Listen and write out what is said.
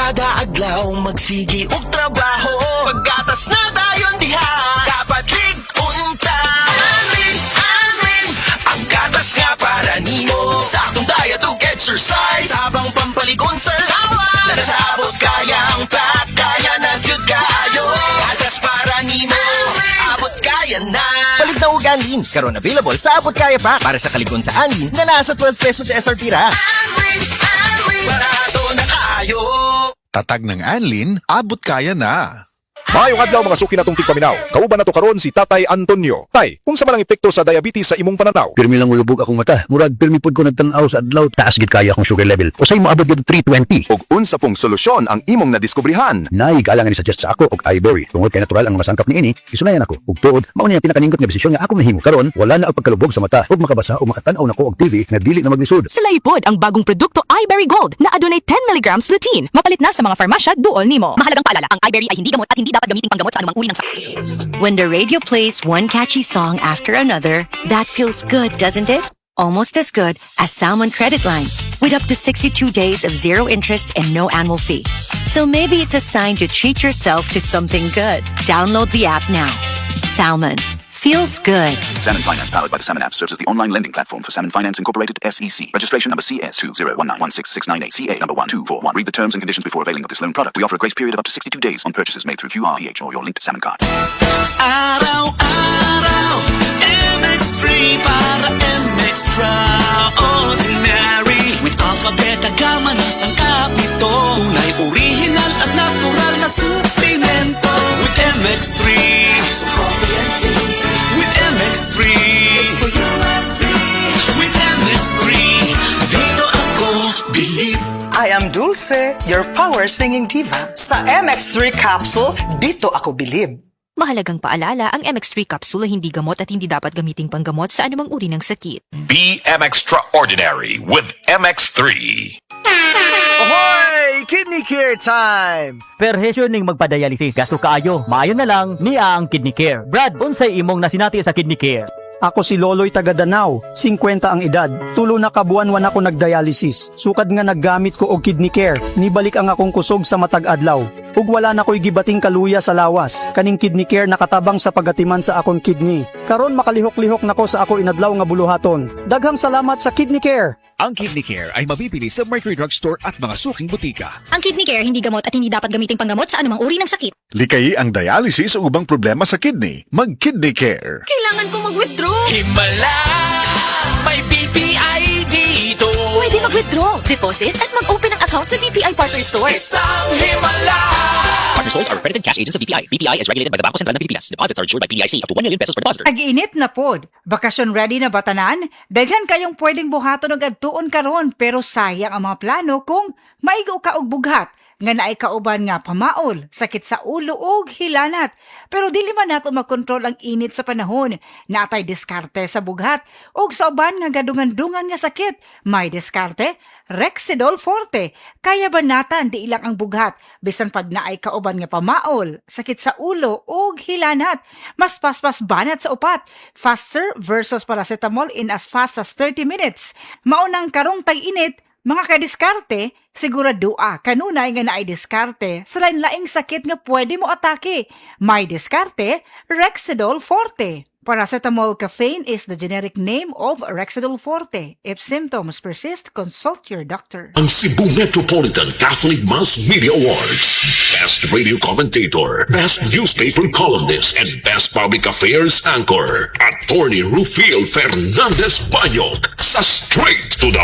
kada adlaw magsigi og trabaho. Paggatas na dayon diha, dapat lig-unta. Anlin, ang gatas nga para nimo. Saktong diet ug exercise, habang pampalikon sa lawas. Nakasabot kaya ang pack, kaya na gyud kaayo. Gatas para nimo, abot kaya na. Palit na ug Anlin, karon available sa abot kaya pack. Para sa kaligon sa Anlin na nasa 12 pesos SRP ra. Anlin, barato na kaayo. Tatag ng Anlin, abot kaya na. Maayong adlaw mga suki natong tigpaminaw. Kauban nato karon si Tatay Antonio. Tay, kung sa malang epekto sa diabetes sa imong pananaw? Pirmi lang ulubog akong mata. Murag pirmi pod ko nagtanaw sa adlaw. Taas gid kaya akong sugar level. Usay mo abot gid 320. Ug unsa pong solusyon ang imong nadiskubrihan? Nay galangan ni suggest sa ako og iBerry. Tungod kay natural ang masangkap niini, isunayan ako. Ug tuod, mao ni ang pinakanindot nga desisyon nga ako nahimo karon. Wala na ang pagkalubog sa mata ug makabasa o makatan-aw nako og TV nga dili na maglisod. Sulaypod ang bagong produkto iBerry Gold na adunay 10 mg lutein. Mapalit na sa mga farmasya duol nimo. Mahalagang paalala, ang iBerry ay hindi gamot at hindi dapat gamiting panggamot sa anumang uri ng sakit. When the radio plays one catchy song after another, that feels good, doesn't it? Almost as good as Salmon Credit Line, with up to 62 days of zero interest and no annual fee. So maybe it's a sign to treat yourself to something good. Download the app now. Salmon. Feels good. Salmon Finance, powered by the Salmon app, serves as the online lending platform for Salmon Finance Incorporated, SEC. Registration number CS2019166988, CA number 1241. Read the terms and conditions before availing of this loan product. We offer a grace period of up to 62 days on purchases made through QR, PH, or your linked Salmon card. Araw-araw, MX3 para MX-Traordinary. With Alpha, Beta, Gamma na sangkap nito. Tunay, original at natural na suplemento. With MX3, so coffee and tea. With MX3, it's for you and me. With MX3, dito ako bilib. I am Dulce, your power singing diva. Sa MX3 capsule, dito ako bilib. Mahalagang paalala, ang MX3 capsule ay hindi gamot at hindi dapat gamiting panggamot sa anumang uri ng sakit. Be Extraordinary with MX3. Ahoy! Kidney Care time! Perhesyo ning magpa-dialysis. Gasto kaayo. Maayo na lang ni ang Kidney Care. Brad, unsay imong nasinati sa Kidney Care? Ako si Loloy taga Danau, 50 ang edad. Tulo na kabuan-wan ako nagdialysis. Sukad nga naggamit ko og Kidney Care. Nibalik ang akong kusog sa matag adlaw. Ug wala na ko'y gibating kaluya sa lawas. Kaning Kidney Care nakatabang sa pagatiman sa akong kidney. Karon makalihok-lihok nako sa ako inadlaw nga buluhaton. Daghang salamat sa Kidney Care. Ang Kidney Care ay mabibili sa Mercury Drugstore at mga suking butika. Ang Kidney Care hindi gamot at hindi dapat gamiting panggamot sa anumang uri ng sakit. Likayi ang dialysis o ubang problema sa kidney. Mag-Kidney Care. Kailangan ko mag-withdraw. Himala, may BPI dito. Pwede mag-withdraw, deposit at mag-open ng account sa BPI Partner Stores. Isang himala. Partner Stores are accredited cash agents of BPI. BPI is regulated by the Bangko Sentral ng Pilipinas. Deposits are insured by PDIC up to 1 million pesos per deposit. Ag-init na pod. Bakasyon ready na batanan? Daghan kayong pwedeng buhaton og adtuon karon pero sayang ang mga plano kung maigo ka og bughat nga naay kauban nga pamaol, sakit sa ulo ug hilanat. Pero dili man nato makontrol ang init sa panahon. Natay diskarte sa bughat ug sa uban nga gadungan-dungan nga sakit. May diskarte, Rexidol Forte. Kaya banatan di ilang ang bughat bisan pag naay kauban nga pamaol, sakit sa ulo ug hilanat. Mas paspas banat sa upat. Faster versus paracetamol in as fast as 30 minutes. Maunang karong tag-init, mga kadiskarte, siguradua kanunay nga naay diskarte sa lain-laing sakit nga pwede mo atake. May diskarte, Rexidol Forte. Paracetamol caffeine is the generic name of Rexidol Forte. If symptoms persist, consult your doctor. Ang Cebu Metropolitan Catholic Mass Media Awards. Best Radio Commentator, Best Newspaper Columnist, and Best Public Affairs Anchor. Attorney Rufil Fernandez Banyok sa Straight to the